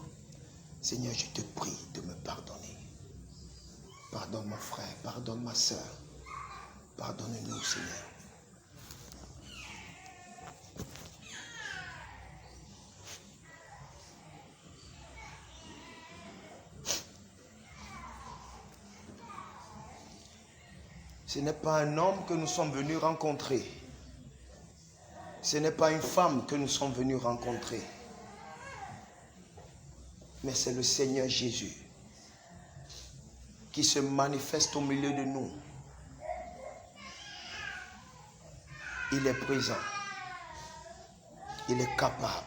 Seigneur, je te prie de me pardonner. Pardonne mon frère, pardonne ma soeur. Pardonne-nous, Seigneur. Ce n'est pas un homme que nous sommes venus rencontrer. Ce n'est pas une femme que nous sommes venus rencontrer. Mais c'est le Seigneur Jésus qui se manifeste au milieu de nous. Il est présent. Il est capable.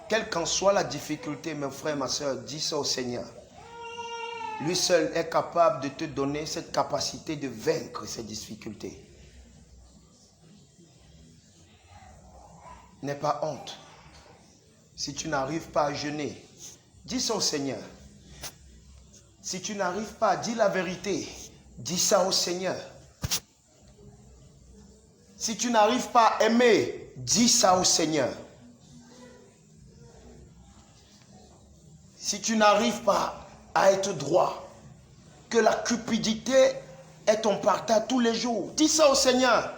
Quelle qu'en soit la difficulté, mes frères, ma soeur, dis ça au Seigneur. Lui seul est capable de te donner cette capacité de vaincre ces difficultés. n'aie pas honte. Si tu n'arrives pas à jeûner, dis ça au Seigneur. Si tu n'arrives pas à dire la vérité, dis ça au Seigneur. Si tu n'arrives pas à aimer, dis ça au Seigneur. Si tu n'arrives pas à être droit, que la cupidité est ton partage tous les jours, dis ça au Seigneur.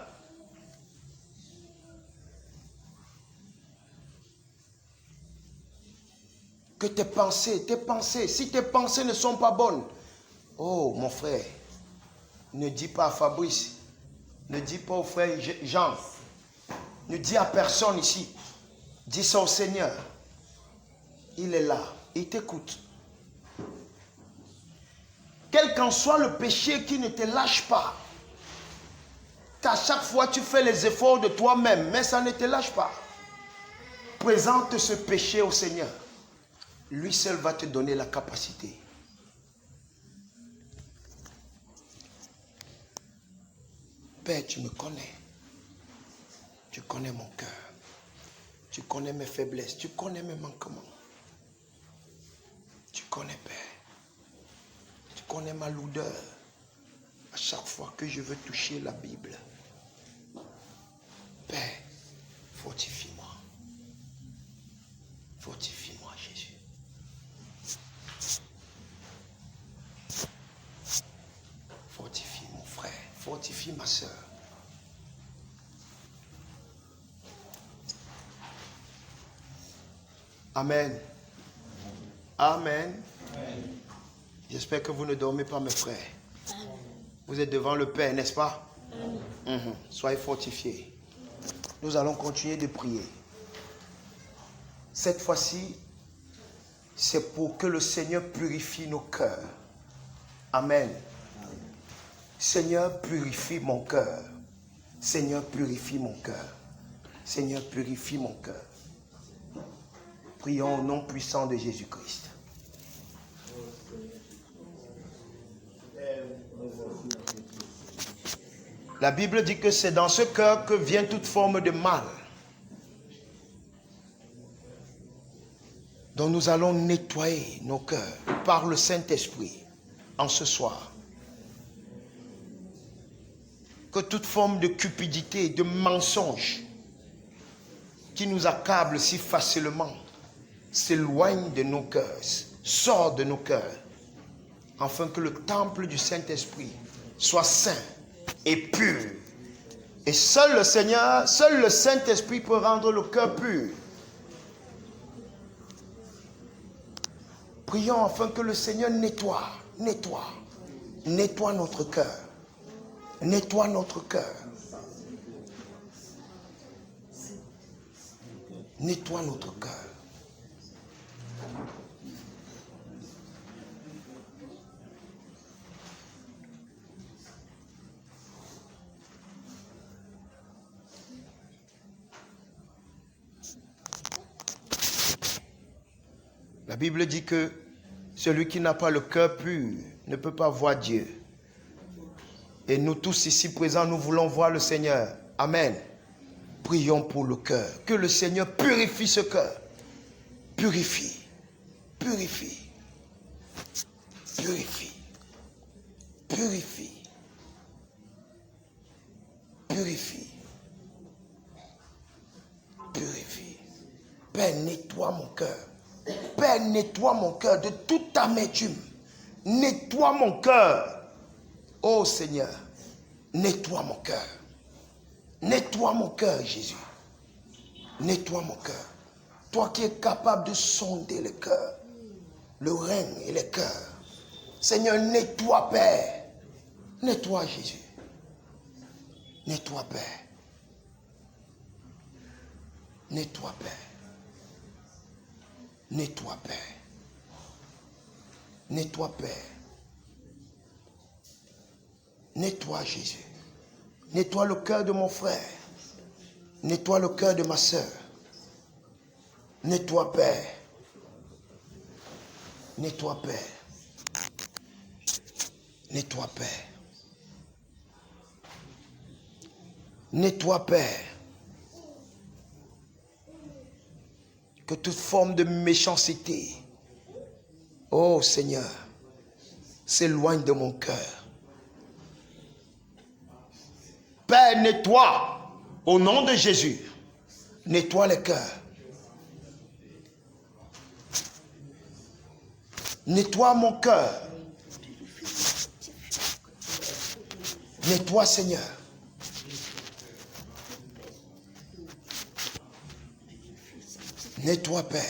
Que tes pensées, si tes pensées ne sont pas bonnes, oh mon frère, ne dis pas à Fabrice, ne dis pas au frère Jean, ne dis à personne ici, dis ça au Seigneur. Il est là, il t'écoute. Quel qu'en soit le péché qui ne te lâche pas, à chaque fois tu fais les efforts de toi-même, mais ça ne te lâche pas. Présente ce péché au Seigneur. Lui seul va te donner la capacité. Père, tu me connais. Tu connais mon cœur. Tu connais mes faiblesses. Tu connais mes manquements. Tu connais, Père. Tu connais ma lourdeur. À chaque fois que je veux toucher la Bible. Père, fortifie-moi. Fortifie-moi, Jésus. Fortifie mon frère. Fortifie ma soeur. Amen. Amen. J'espère que vous ne dormez pas, mes frères. Vous êtes devant le Père, n'est-ce pas? Soyez fortifiés. Nous allons continuer de prier. Cette fois-ci, c'est pour que le Seigneur purifie nos cœurs. Amen. Seigneur, purifie mon cœur. Seigneur, purifie mon cœur. Seigneur, purifie mon cœur. Prions au nom puissant de Jésus-Christ. La Bible dit que c'est dans ce cœur que vient toute forme de mal. Donc nous allons nettoyer nos cœurs par le Saint-Esprit en ce soir. Que toute forme de cupidité, de mensonge qui nous accable si facilement s'éloigne de nos cœurs, sort de nos cœurs, afin que le temple du Saint-Esprit soit saint et pur. Et seul le Seigneur, seul le Saint-Esprit peut rendre le cœur pur. Prions afin que le Seigneur nettoie notre cœur. Nettoie notre cœur. Nettoie notre cœur. La Bible dit que celui qui n'a pas le cœur pur ne peut pas voir Dieu. Et nous tous ici présents, nous voulons voir le Seigneur. Amen. Prions pour le cœur. Que le Seigneur purifie ce cœur. Purifie. Purifie. Purifie. Purifie. Purifie. Purifie. Père, nettoie mon cœur. Père, nettoie mon cœur de toute amertume. Nettoie mon cœur. Oh Seigneur, nettoie mon cœur. Nettoie mon cœur, Jésus. Nettoie mon cœur. Toi qui es capable de sonder le cœur, le rein et le cœur. Seigneur, nettoie, Père. Nettoie, Jésus. Nettoie, Père. Nettoie, Père. Nettoie, Père. Nettoie, Père. Nettoie, Jésus. Nettoie le cœur de mon frère. Nettoie le cœur de ma soeur. Nettoie, Père. Nettoie, Père. Nettoie, Père. Nettoie, Père. que toute forme de méchanceté, oh Seigneur, s'éloigne de mon cœur. Père, nettoie, au nom de Jésus, nettoie le cœur. Nettoie mon cœur. Nettoie, Seigneur. Nettoie, Père.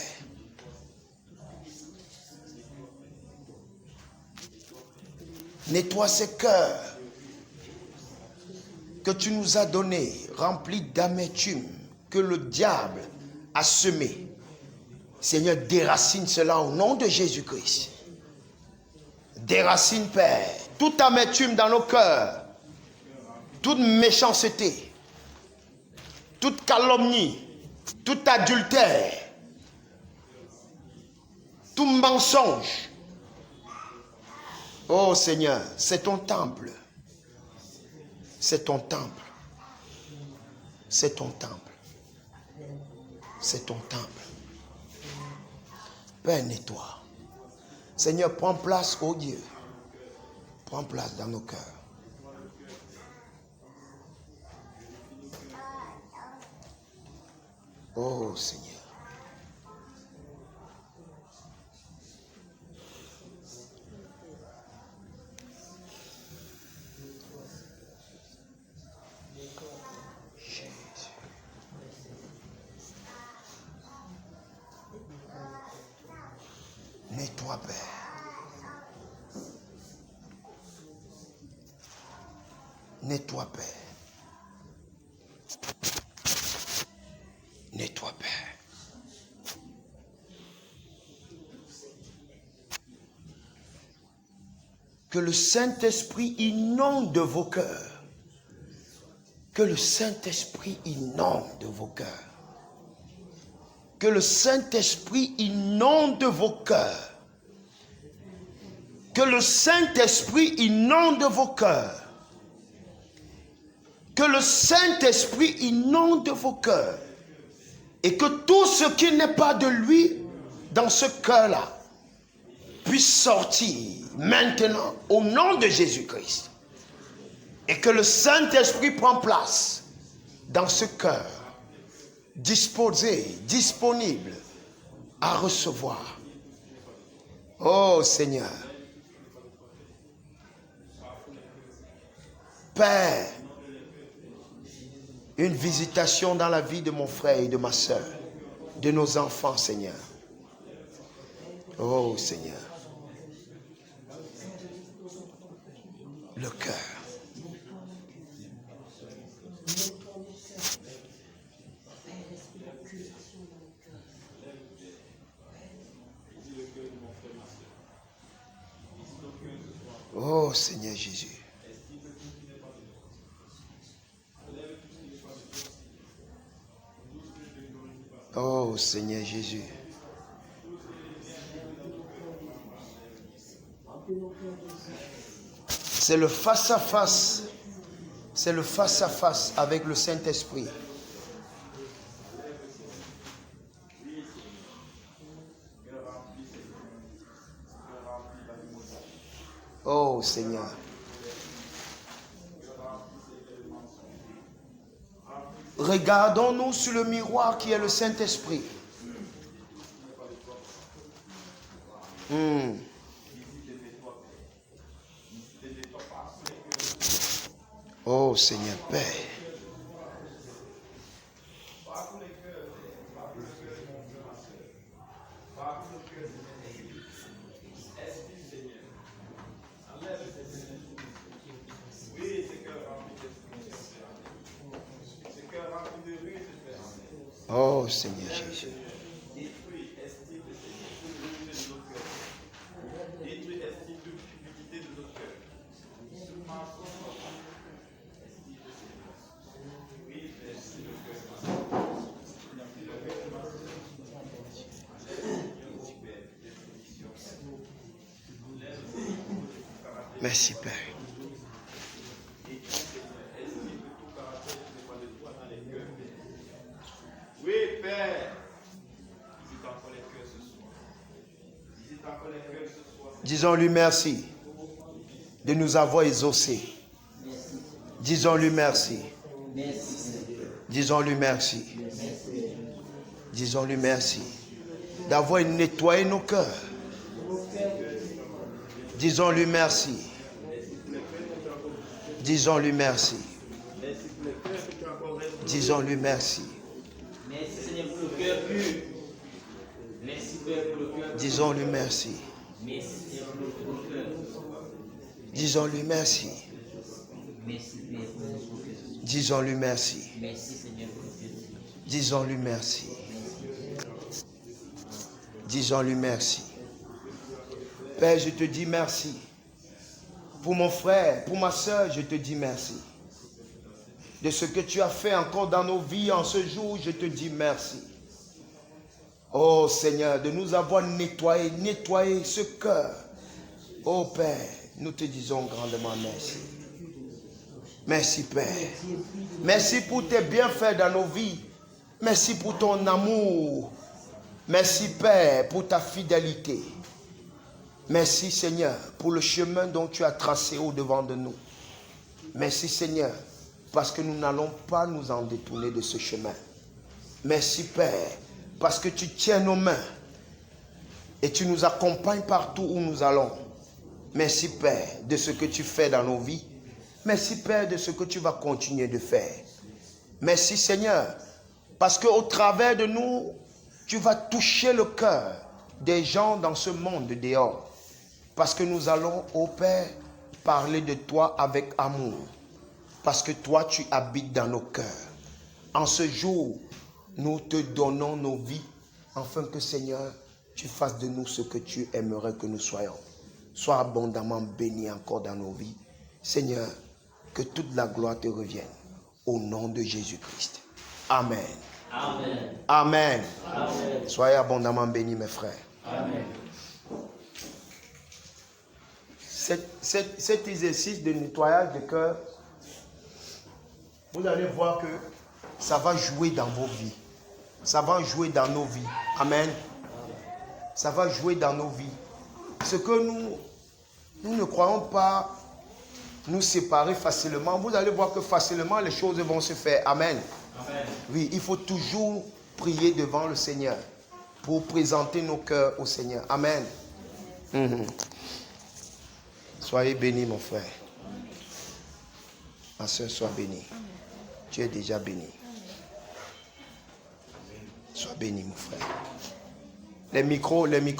Nettoie ces cœurs que tu nous as donnés, remplis d'amertume, que le diable a semé. Seigneur, déracine cela au nom de Jésus-Christ. Déracine, Père, toute amertume dans nos cœurs, toute méchanceté, toute calomnie, tout adultère, tout mensonge. Oh Seigneur, c'est ton temple. C'est ton temple. C'est ton temple. C'est ton temple. Père, nettoie. Seigneur, prends place, oh Dieu. Prends place dans nos cœurs. Oh Seigneur. Nettoie, Père. Nettoie, Père. Nettoie, Père. Que le Saint-Esprit inonde vos cœurs. Que le Saint-Esprit inonde vos cœurs. Que le Saint-Esprit inonde vos cœurs. Que le Saint-Esprit inonde vos cœurs. Que le Saint-Esprit inonde vos cœurs. Et que tout ce qui n'est pas de lui dans ce cœur-là puisse sortir maintenant au nom de Jésus-Christ. Et que le Saint-Esprit prenne place dans ce cœur, disposé, disponible à recevoir. Oh Seigneur, Père, une visitation dans la vie de mon frère et de ma soeur, de nos enfants, Seigneur. Oh Seigneur, le cœur. Oh Seigneur Jésus. Oh Seigneur Jésus. C'est le face-à-face. C'est le face-à-face avec le Saint-Esprit. Oh Seigneur. Regardons-nous sur le miroir qui est le Saint-Esprit. Oh Seigneur Père. Oh Seigneur Jésus. Merci Père. Oui, Père. Disons-lui merci de nous avoir exaucés. Disons-lui merci. Disons-lui merci. Disons-lui merci d'avoir nettoyé nos cœurs. Disons-lui merci. Disons-lui merci. Disons-lui merci. Merci Seigneur pour le cœur pur. Merci Père pour le cœur pur. Disons-lui merci. Merci Seigneur pour le cœur. Disons-lui merci. Merci Père pour le cœur. Disons-lui merci. Merci Seigneur pour le cœur. Disons-lui merci. Disons-lui merci. Père, je te dis merci. Pour mon frère, pour ma soeur, je te dis merci. De ce que tu as fait encore dans nos vies en ce jour, je te dis merci. Oh Seigneur, de nous avoir nettoyé ce cœur. Oh Père, nous te disons grandement merci. Merci Père. Merci pour tes bienfaits dans nos vies. Merci pour ton amour. Merci Père pour ta fidélité. Merci Seigneur pour le chemin dont tu as tracé au-devant de nous. Merci Seigneur parce que nous n'allons pas nous en détourner de ce chemin. Merci Père parce que tu tiens nos mains et tu nous accompagnes partout où nous allons. Merci Père de ce que tu fais dans nos vies. Merci Père de ce que tu vas continuer de faire. Merci Seigneur parce qu'au travers de nous, tu vas toucher le cœur des gens dans ce monde dehors. Parce que nous allons, ô Père, parler de toi avec amour. Parce que toi, tu habites dans nos cœurs. En ce jour, nous te donnons nos vies, afin que, Seigneur, tu fasses de nous ce que tu aimerais que nous soyons. Sois abondamment béni encore dans nos vies. Seigneur, que toute la gloire te revienne. Au nom de Jésus-Christ. Amen. Amen. Amen. Amen. Soyez abondamment bénis, mes frères. Amen. Cet exercice de nettoyage de cœur, vous allez voir que ça va jouer dans vos vies. Ça va jouer dans nos vies. Amen. Ça va jouer dans nos vies. Ce que nous ne croyons pas nous séparer facilement, vous allez voir que facilement les choses vont se faire. Amen. Amen. Oui, il faut toujours prier devant le Seigneur pour présenter nos cœurs au Seigneur. Amen. Soyez bénis, mon frère. Ma soeur, sois bénie. Tu es déjà béni. Sois béni, mon frère. Les micros. Sois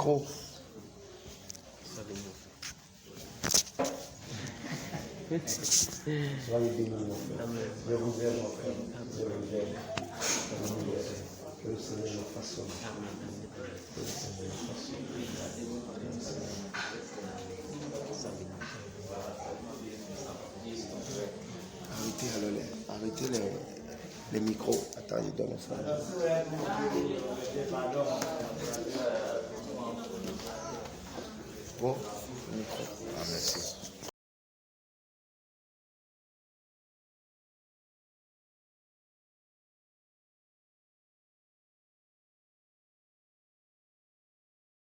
Soyez bénis, mon frère. Je vous aime, mon frère. Je vous aime. Je vous aime. Que le Seigneur nous façonne. Que le Seigneur nous façonne. Arrêtez les micros. Attends, je donne au frère. Bon, le micro. Ah, merci.